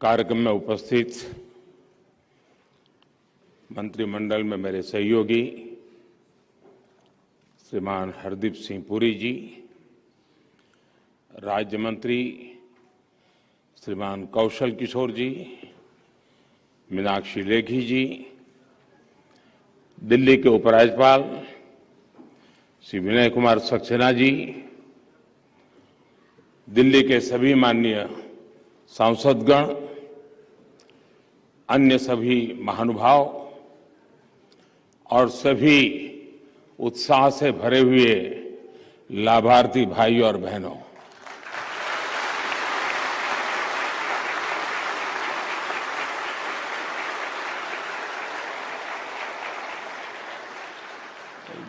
कार्यक्रम में उपस्थित मंत्रिमंडल में मेरे सहयोगी श्रीमान हरदीप सिंह पुरी जी, राज्य मंत्री श्रीमान कौशल किशोर जी, मीनाक्षी लेखी जी, दिल्ली के उपराज्यपाल श्री विनय कुमार सक्सेना जी, दिल्ली के सभी माननीय सांसदगण, अन्य सभी महानुभाव और सभी उत्साह से भरे हुए लाभार्थी भाइयों और बहनों,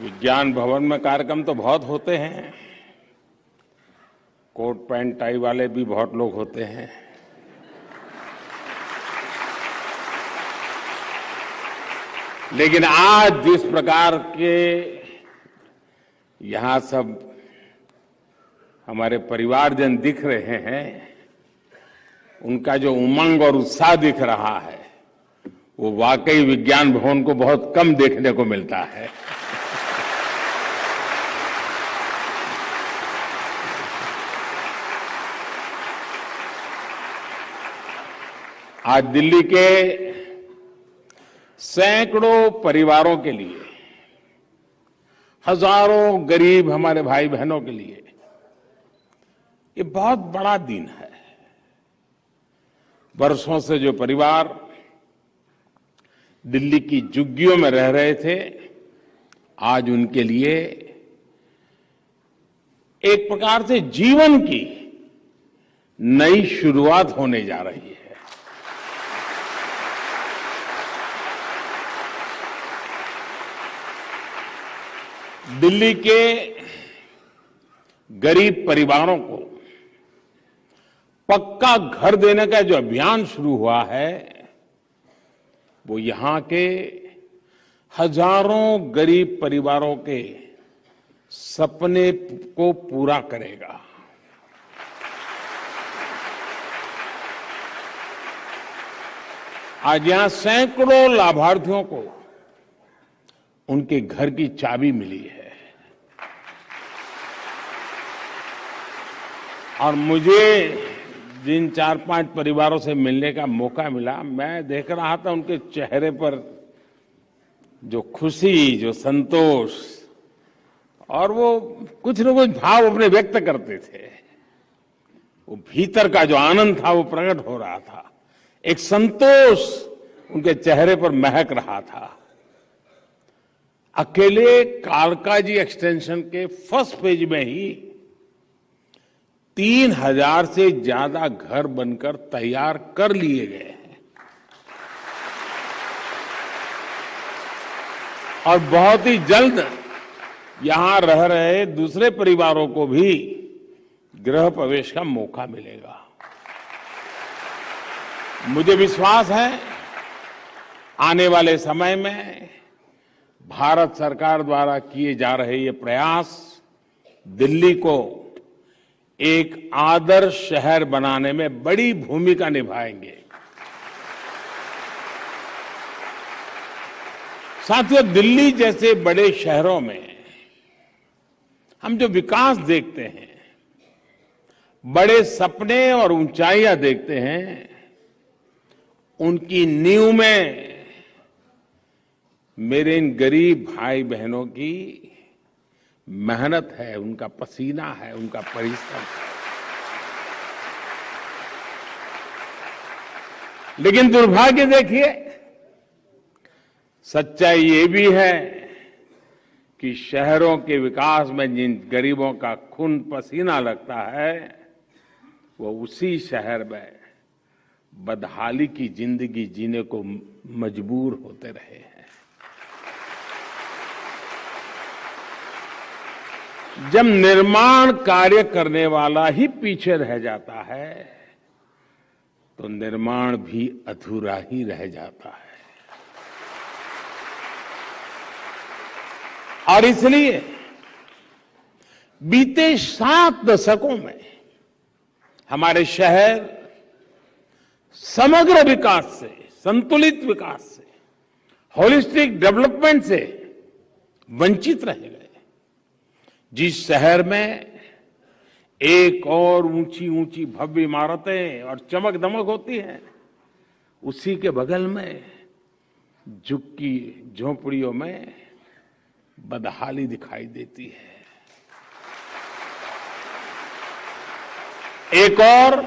विज्ञान भवन में कार्यक्रम तो बहुत होते हैं, कोट पैंट टाई वाले भी बहुत लोग होते हैं, लेकिन आज जिस प्रकार के यहां सब हमारे परिवारजन दिख रहे हैं, उनका जो उमंग और उत्साह दिख रहा है, वो वाकई विज्ञान भवन को बहुत कम देखने को मिलता है। आज दिल्ली के सैकड़ों परिवारों के लिए, हजारों गरीब हमारे भाई बहनों के लिए ये बहुत बड़ा दिन है। वर्षों से जो परिवार दिल्ली की झुग्गियों में रह रहे थे, आज उनके लिए एक प्रकार से जीवन की नई शुरुआत होने जा रही है। दिल्ली के गरीब परिवारों को पक्का घर देने का जो अभियान शुरू हुआ है, वो यहां के हजारों गरीब परिवारों के सपने को पूरा करेगा। आज यहां सैकड़ों लाभार्थियों को उनके घर की चाबी मिली है और मुझे जिन 4-5 परिवारों से मिलने का मौका मिला, मैं देख रहा था उनके चेहरे पर जो खुशी, जो संतोष और वो कुछ न कुछ भाव अपने व्यक्त करते थे। वो भीतर का जो आनंद था वो प्रकट हो रहा था, एक संतोष उनके चेहरे पर महक रहा था। अकेले कालकाजी एक्सटेंशन के फर्स्ट पेज में ही 3000 से ज्यादा घर बनकर तैयार कर लिए गए हैं और बहुत ही जल्द यहां रह रहे दूसरे परिवारों को भी गृह प्रवेश का मौका मिलेगा। मुझे विश्वास है आने वाले समय में भारत सरकार द्वारा किए जा रहे ये प्रयास दिल्ली को एक आदर्श शहर बनाने में बड़ी भूमिका निभाएंगे। साथियों, दिल्ली जैसे बड़े शहरों में हम जो विकास देखते हैं, बड़े सपने और ऊंचाइयां देखते हैं, उनकी नींव में मेरे इन गरीब भाई बहनों की मेहनत है, उनका पसीना है, उनका परिश्रम है। लेकिन दुर्भाग्य देखिए, सच्चाई ये भी है कि शहरों के विकास में जिन गरीबों का खून पसीना लगता है, वो उसी शहर में बदहाली की जिंदगी जीने को मजबूर होते रहे हैं। जब निर्माण कार्य करने वाला ही पीछे रह जाता है, तो निर्माण भी अधूरा ही रह जाता है। और इसलिए बीते 7 दशकों में हमारे शहर समग्र विकास से, संतुलित विकास से, होलिस्टिक डेवलपमेंट से वंचित रह गए। जिस शहर में एक और ऊंची ऊंची भव्य इमारतें और चमक दमक होती है, उसी के बगल में झुग्गी झोंपड़ियों में बदहाली दिखाई देती है। एक और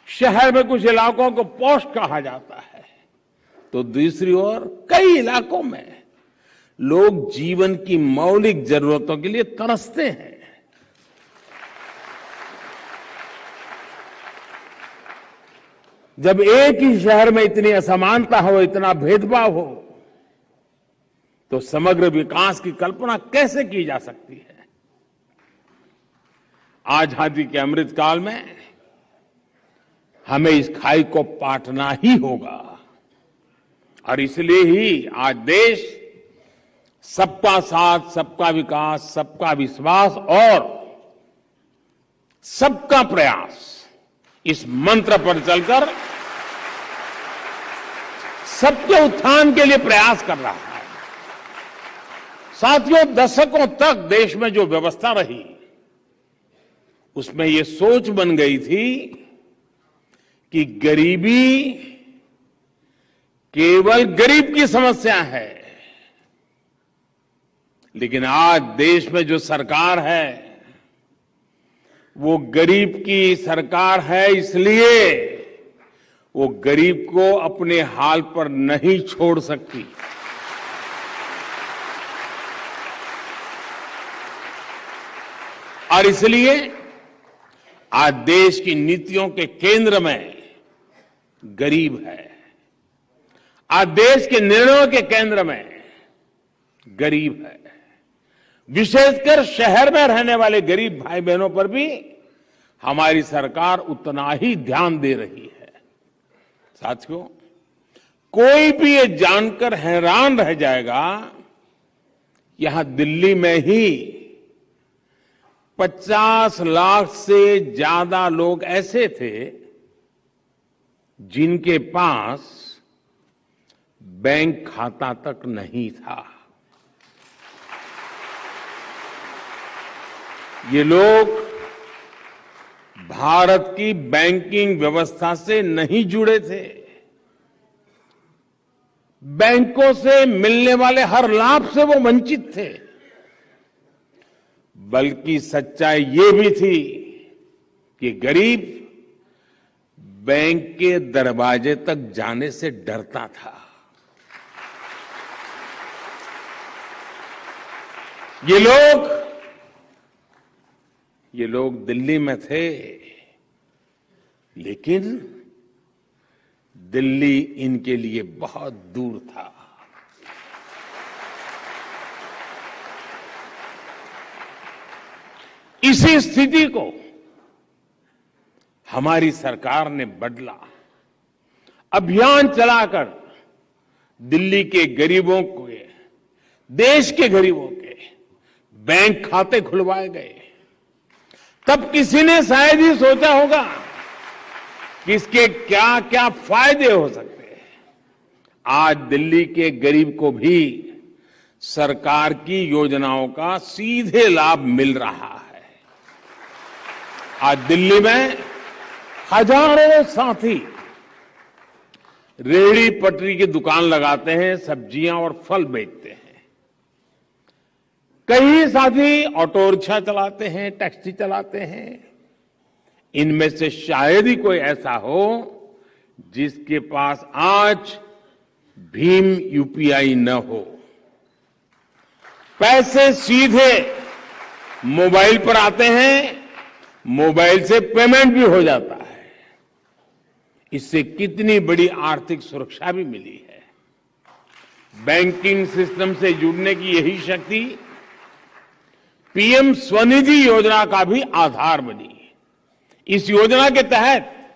शहर में कुछ इलाकों को पॉश कहा जाता है, तो दूसरी ओर कई इलाकों में लोग जीवन की मौलिक जरूरतों के लिए तरसते हैं। जब एक ही शहर में इतनी असमानता हो, इतना भेदभाव हो, तो समग्र विकास की कल्पना कैसे की जा सकती है? आजादी के अमृत काल में हमें इस खाई को पाटना ही होगा और इसलिए ही आज देश सबका साथ, सबका विकास, सबका विश्वास और सबका प्रयास, इस मंत्र पर चलकर सबके उत्थान के लिए प्रयास कर रहा है। साथियों, दशकों तक देश में जो व्यवस्था रही, उसमें ये सोच बन गई थी कि गरीबी केवल गरीब की समस्या है। लेकिन आज देश में जो सरकार है, वो गरीब की सरकार है, इसलिए वो गरीब को अपने हाल पर नहीं छोड़ सकती। और इसलिए आज देश की नीतियों के केंद्र में गरीब है। आज देश के निर्णयों के केंद्र में गरीब है। विशेषकर शहर में रहने वाले गरीब भाई बहनों पर भी हमारी सरकार उतना ही ध्यान दे रही है। साथियों, कोई भी ये जानकर हैरान रह जाएगा, यहां दिल्ली में ही 50 लाख से ज्यादा लोग ऐसे थे जिनके पास बैंक खाता तक नहीं था। ये लोग भारत की बैंकिंग व्यवस्था से नहीं जुड़े थे। बैंकों से मिलने वाले हर लाभ से वो वंचित थे। बल्कि सच्चाई ये भी थी कि गरीब बैंक के दरवाजे तक जाने से डरता था। ये लोग दिल्ली में थे, लेकिन दिल्ली इनके लिए बहुत दूर था। इसी स्थिति को हमारी सरकार ने बदला। अभियान चलाकर दिल्ली के गरीबों को, देश के गरीबों के बैंक खाते खुलवाए गए। तब किसी ने शायद ही सोचा होगा कि इसके क्या क्या फायदे हो सकते हैं। आज दिल्ली के गरीब को भी सरकार की योजनाओं का सीधे लाभ मिल रहा है। आज दिल्ली में हजारों साथी रेहड़ी पटरी की दुकान लगाते हैं, सब्जियां और फल बेचते हैं। कई साथी ऑटो रिक्शा चलाते हैं, टैक्सी चलाते हैं। इनमें से शायद ही कोई ऐसा हो जिसके पास आज भीम यूपीआई न हो। पैसे सीधे मोबाइल पर आते हैं, मोबाइल से पेमेंट भी हो जाता है। इससे कितनी बड़ी आर्थिक सुरक्षा भी मिली है। बैंकिंग सिस्टम से जुड़ने की यही शक्ति पीएम स्वनिधि योजना का भी आधार बनी। इस योजना के तहत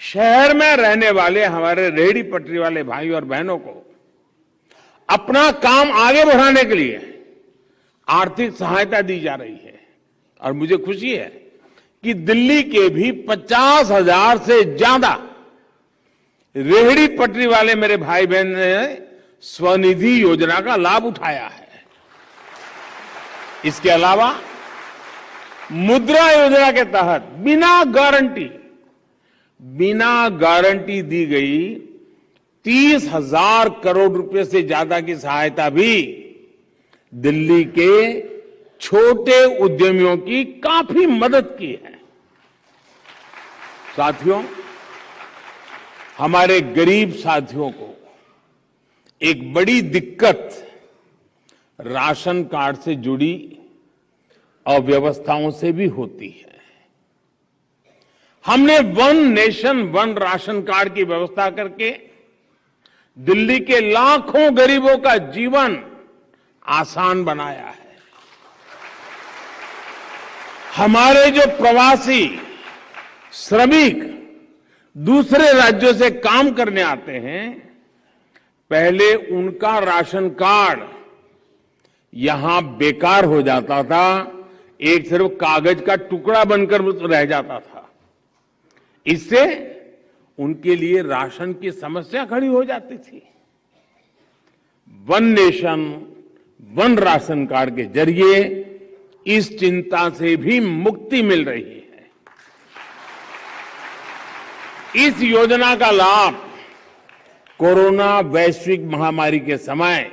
शहर में रहने वाले हमारे रेहड़ी पटरी वाले भाई और बहनों को अपना काम आगे बढ़ाने के लिए आर्थिक सहायता दी जा रही है। और मुझे खुशी है कि दिल्ली के भी 50,000 से ज्यादा रेहड़ी पटरी वाले मेरे भाई बहन ने स्वनिधि योजना का लाभ उठाया है। इसके अलावा मुद्रा योजना के तहत बिना गारंटी दी गई 30,000 करोड़ रुपए से ज्यादा की सहायता भी दिल्ली के छोटे उद्यमियों की काफी मदद की है। साथियों, हमारे गरीब साथियों को एक बड़ी दिक्कत राशन कार्ड से जुड़ी अव्यवस्थाओं से भी होती है। हमने one nation one ration card की व्यवस्था करके दिल्ली के लाखों गरीबों का जीवन आसान बनाया है। हमारे जो प्रवासी श्रमिक दूसरे राज्यों से काम करने आते हैं, पहले उनका राशन कार्ड यहां बेकार हो जाता था, एक सिर्फ कागज का टुकड़ा बनकर रह जाता था। इससे उनके लिए राशन की समस्या खड़ी हो जाती थी। One nation one ration card के जरिए इस चिंता से भी मुक्ति मिल रही है। इस योजना का लाभ कोरोना वैश्विक महामारी के समय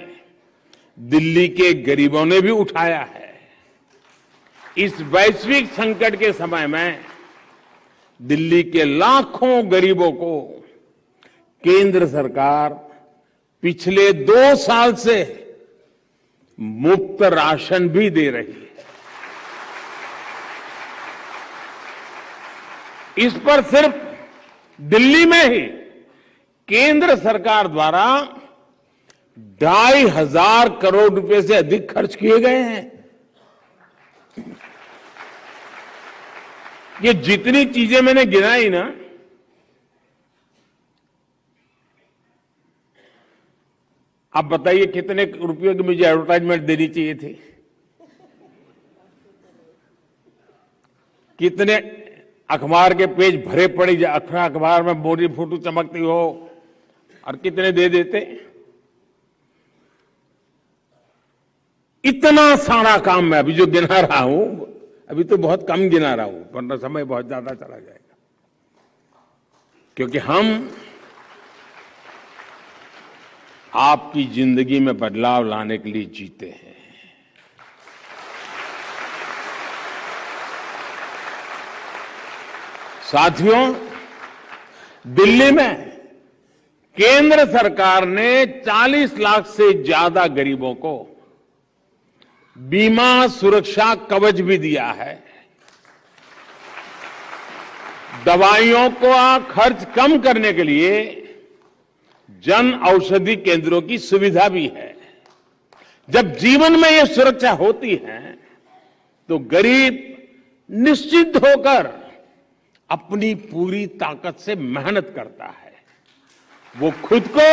दिल्ली के गरीबों ने भी उठाया है। इस वैश्विक संकट के समय में दिल्ली के लाखों गरीबों को केंद्र सरकार पिछले 2 साल से मुफ्त राशन भी दे रही है। इस पर सिर्फ दिल्ली में ही केंद्र सरकार द्वारा 2,500 करोड़ रुपए से अधिक खर्च किए गए हैं। ये जितनी चीजें मैंने गिनाई ना, आप बताइए कितने रुपयों की मुझे एडवर्टाइजमेंट देनी चाहिए थी? कितने अखबार के पेज भरे पड़े, अखबार में मोटी फोटो चमकती हो, और कितने दे देते? इतना सारा काम मैं अभी जो गिना रहा हूं, अभी तो बहुत कम गिना रहा हूं, वरना समय बहुत ज्यादा चला जाएगा। क्योंकि हम आपकी जिंदगी में बदलाव लाने के लिए जीते हैं। साथियों, दिल्ली में केंद्र सरकार ने 40 लाख से ज्यादा गरीबों को बीमा सुरक्षा कवच भी दिया है। दवाइयों का खर्च कम करने के लिए जन औषधि केंद्रों की सुविधा भी है। जब जीवन में यह सुरक्षा होती है तो गरीब निश्चित होकर अपनी पूरी ताकत से मेहनत करता है। वो खुद को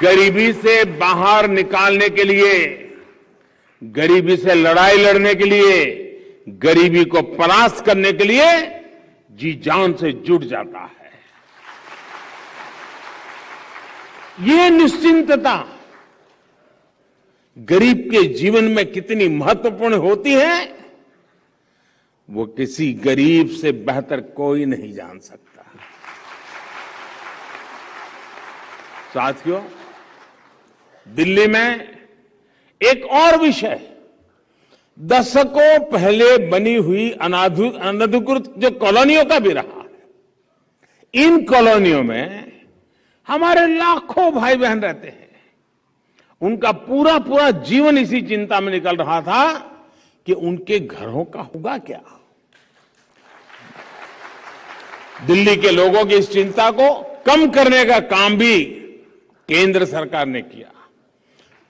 गरीबी से बाहर निकालने के लिए, गरीबी से लड़ाई लड़ने के लिए, गरीबी को परास्त करने के लिए जी जान से जुट जाता है। ये निश्चिंतता गरीब के जीवन में कितनी महत्वपूर्ण होती है, वो किसी गरीब से बेहतर कोई नहीं जान सकता। साथियों, दिल्ली में एक और विषय दशकों पहले बनी हुई अनधिकृत जो कॉलोनियों का भी रहा है। इन कॉलोनियों में हमारे लाखों भाई बहन रहते हैं। उनका पूरा पूरा जीवन इसी चिंता में निकल रहा था कि उनके घरों का होगा क्या। दिल्ली के लोगों की इस चिंता को कम करने का काम भी केंद्र सरकार ने किया।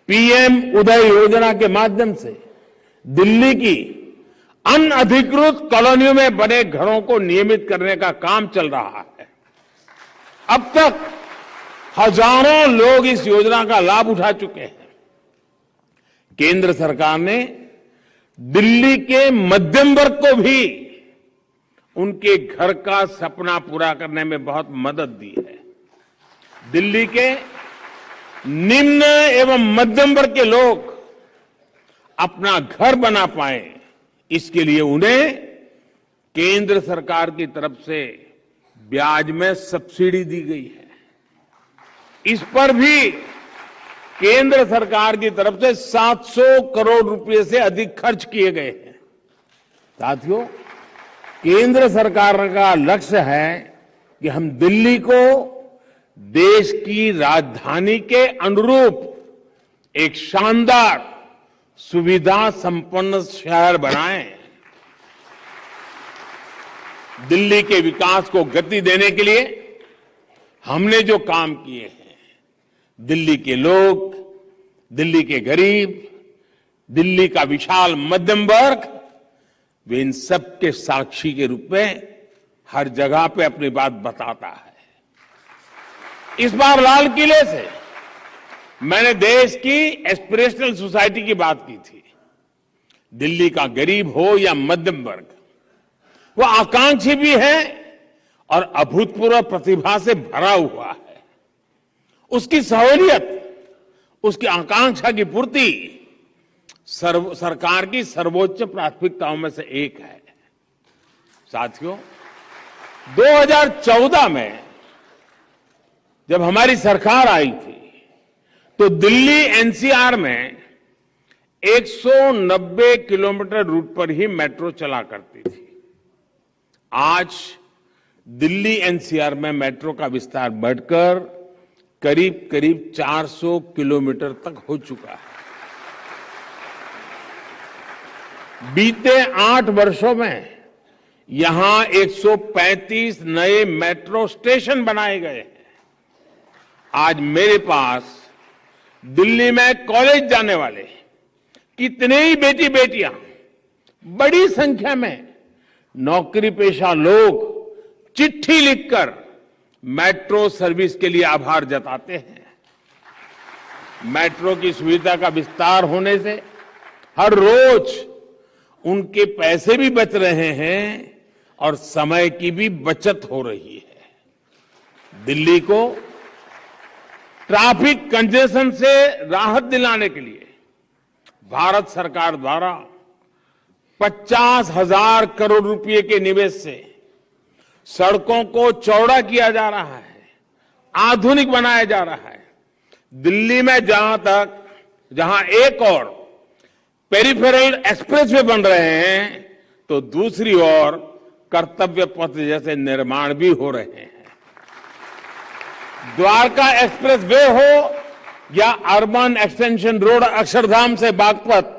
पीएम उदय योजना के माध्यम से दिल्ली की अनधिकृत कॉलोनियों में बने घरों को नियमित करने का काम चल रहा है। अब तक हजारों लोग इस योजना का लाभ उठा चुके हैं। केंद्र सरकार ने दिल्ली के मध्यम वर्ग को भी उनके घर का सपना पूरा करने में बहुत मदद दी है। दिल्ली के निम्न एवं मध्यम वर्ग के लोग अपना घर बना पाए, इसके लिए उन्हें केंद्र सरकार की तरफ से ब्याज में सब्सिडी दी गई है। इस पर भी केंद्र सरकार की तरफ से 700 करोड़ रुपए से अधिक खर्च किए गए हैं। साथियों, केंद्र सरकार का लक्ष्य है कि हम दिल्ली को देश की राजधानी के अनुरूप एक शानदार सुविधा संपन्न शहर बनाएं। दिल्ली के विकास को गति देने के लिए हमने जो काम किए हैं, दिल्ली के लोग, दिल्ली के गरीब, दिल्ली का विशाल मध्यम वर्ग, वे इन सब के साक्षी के रूप में हर जगह पे अपनी बात बताता है। इस बार लाल किले से मैंने देश की एस्पिरेशनल सोसाइटी की बात की थी। दिल्ली का गरीब हो या मध्यम वर्ग, वो आकांक्षी भी है और अभूतपूर्व प्रतिभा से भरा हुआ है। उसकी सहूलियत, उसकी आकांक्षा की पूर्ति सरकार की सर्वोच्च प्राथमिकताओं में से एक है। साथियों, 2014 में जब हमारी सरकार आई थी तो दिल्ली एनसीआर में 190 किलोमीटर रूट पर ही मेट्रो चला करती थी। आज दिल्ली एनसीआर में मेट्रो का विस्तार बढ़कर करीब करीब 400 किलोमीटर तक हो चुका है। बीते 8 वर्षों में यहां 135 नए मेट्रो स्टेशन बनाए गए हैं। आज मेरे पास दिल्ली में कॉलेज जाने वाले कितने ही बेटी बेटियां, बड़ी संख्या में नौकरी पेशा लोग चिट्ठी लिखकर मेट्रो सर्विस के लिए आभार जताते हैं। मेट्रो की सुविधा का विस्तार होने से हर रोज उनके पैसे भी बच रहे हैं और समय की भी बचत हो रही है। दिल्ली को ट्रैफिक कंजेशन से राहत दिलाने के लिए भारत सरकार द्वारा 50,000 करोड़ रुपए के निवेश से सड़कों को चौड़ा किया जा रहा है, आधुनिक बनाया जा रहा है। दिल्ली में जहां एक और पेरिफेरल एक्सप्रेसवे बन रहे हैं, तो दूसरी ओर कर्तव्य पथ जैसे निर्माण भी हो रहे हैं। द्वारका एक्सप्रेस वे हो या अर्बन एक्सटेंशन रोड अक्षरधाम से बागपत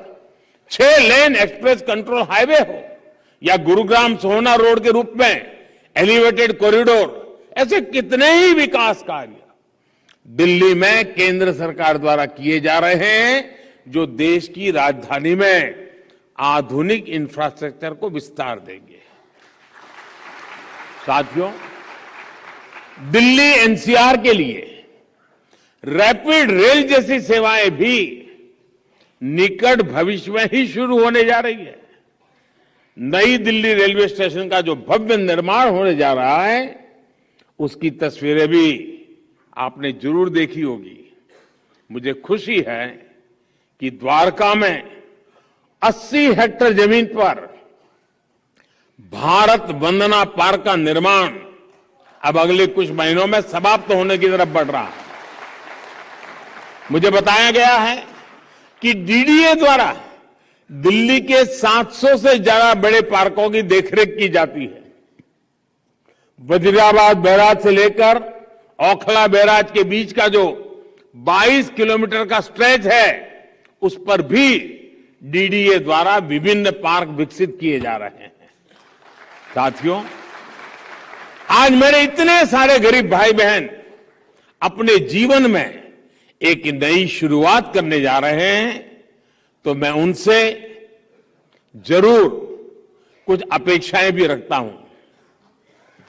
6 लेन एक्सप्रेस कंट्रोल हाईवे हो या गुरुग्राम सोहना रोड के रूप में एलिवेटेड कॉरिडोर, ऐसे कितने ही विकास कार्य दिल्ली में केंद्र सरकार द्वारा किए जा रहे हैं, जो देश की राजधानी में आधुनिक इंफ्रास्ट्रक्चर को विस्तार देंगे। साथियों, दिल्ली एनसीआर के लिए रैपिड रेल जैसी सेवाएं भी निकट भविष्य में ही शुरू होने जा रही है। नई दिल्ली रेलवे स्टेशन का जो भव्य निर्माण होने जा रहा है, उसकी तस्वीरें भी आपने जरूर देखी होगी। मुझे खुशी है कि द्वारका में 80 हेक्टेयर जमीन पर भारत वंदना पार्क का निर्माण अब अगले कुछ महीनों में समाप्त होने की तरफ बढ़ रहा है। मुझे बताया गया है कि डीडीए द्वारा दिल्ली के 700 से ज्यादा बड़े पार्कों की देखरेख की जाती है। वजीराबाद बैराज से लेकर ओखला बैराज के बीच का जो 22 किलोमीटर का स्ट्रेच है, उस पर भी डीडीए द्वारा विभिन्न पार्क विकसित किए जा रहे हैं। साथियों, आज मेरे इतने सारे गरीब भाई बहन अपने जीवन में एक नई शुरुआत करने जा रहे हैं, तो मैं उनसे जरूर कुछ अपेक्षाएं भी रखता हूं।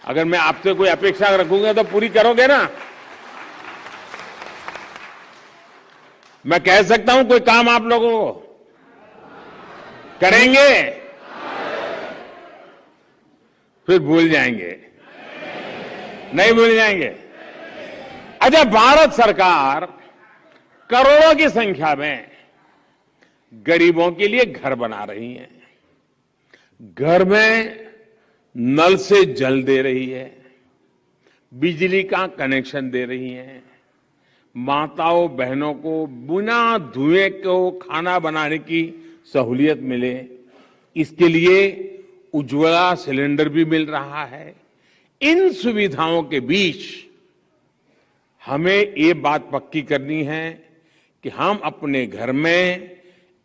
अगर मैं आपसे कोई अपेक्षा रखूंगा तो पूरी करोगे ना? मैं कह सकता हूं कोई काम आप लोगों को करेंगे? फिर भूल जाएंगे? नहीं भूल जाएंगे। अच्छा, भारत सरकार करोड़ों की संख्या में गरीबों के लिए घर बना रही है, घर में नल से जल दे रही है, बिजली का कनेक्शन दे रही है, माताओं बहनों को बिना धुएं को खाना बनाने की सहूलियत मिले, इसके लिए उज्ज्वला सिलेंडर भी मिल रहा है। इन सुविधाओं के बीच हमें ये बात पक्की करनी है कि हम अपने घर में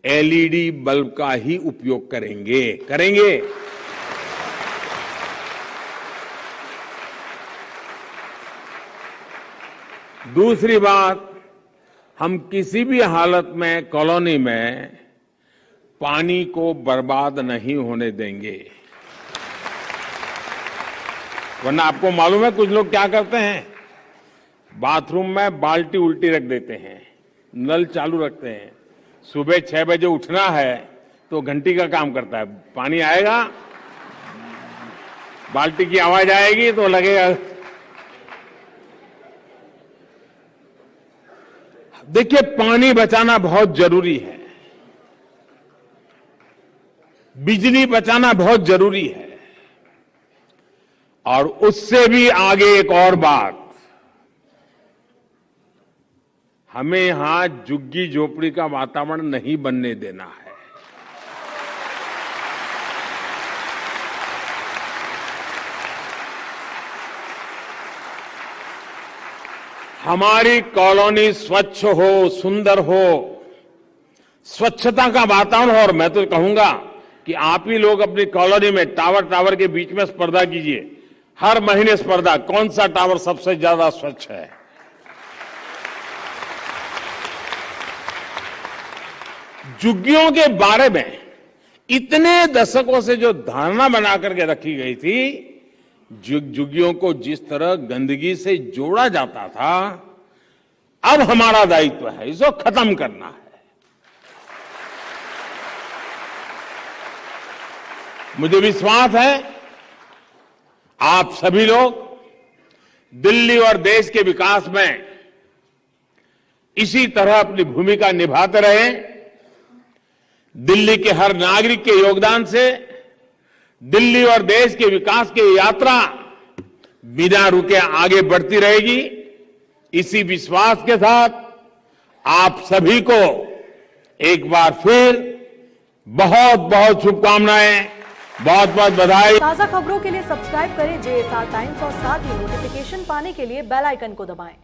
एलईडी बल्ब का ही उपयोग करेंगे। दूसरी बात, हम किसी भी हालत में कॉलोनी में पानी को बर्बाद नहीं होने देंगे। वरना आपको मालूम है कुछ लोग क्या करते हैं, बाथरूम में बाल्टी उल्टी रख देते हैं, नल चालू रखते हैं, सुबह 6 बजे उठना है तो घंटी का काम करता है, पानी आएगा, बाल्टी की आवाज आएगी तो लगेगा। देखिए, पानी बचाना बहुत जरूरी है, बिजली बचाना बहुत जरूरी है, और उससे भी आगे एक और बात, हमें यहां झुग्गी झोपड़ी का वातावरण नहीं बनने देना है। हमारी कॉलोनी स्वच्छ हो, सुंदर हो, स्वच्छता का वातावरण हो। और मैं तो कहूंगा कि आप ही लोग अपनी कॉलोनी में टावर के बीच में स्पर्धा कीजिए, हर महीने स्पर्धा, कौन सा टावर सबसे ज्यादा स्वच्छ है। झुग्गियों के बारे में इतने दशकों से जो धारणा बना करके रखी गई थी, झुग्गियों को जिस तरह गंदगी से जोड़ा जाता था, अब हमारा दायित्व है इसको खत्म करना है। मुझे विश्वास है आप सभी लोग दिल्ली और देश के विकास में इसी तरह अपनी भूमिका निभाते रहें। दिल्ली के हर नागरिक के योगदान से दिल्ली और देश के विकास की यात्रा बिना रुके आगे बढ़ती रहेगी। इसी विश्वास के साथ आप सभी को एक बार फिर बहुत बहुत शुभकामनाएं, बहुत बहुत बधाई। ताजा खबरों के लिए सब्सक्राइब करें JSR टाइम्स और साथ ही नोटिफिकेशन पाने के लिए बेल आइकन को दबाएं।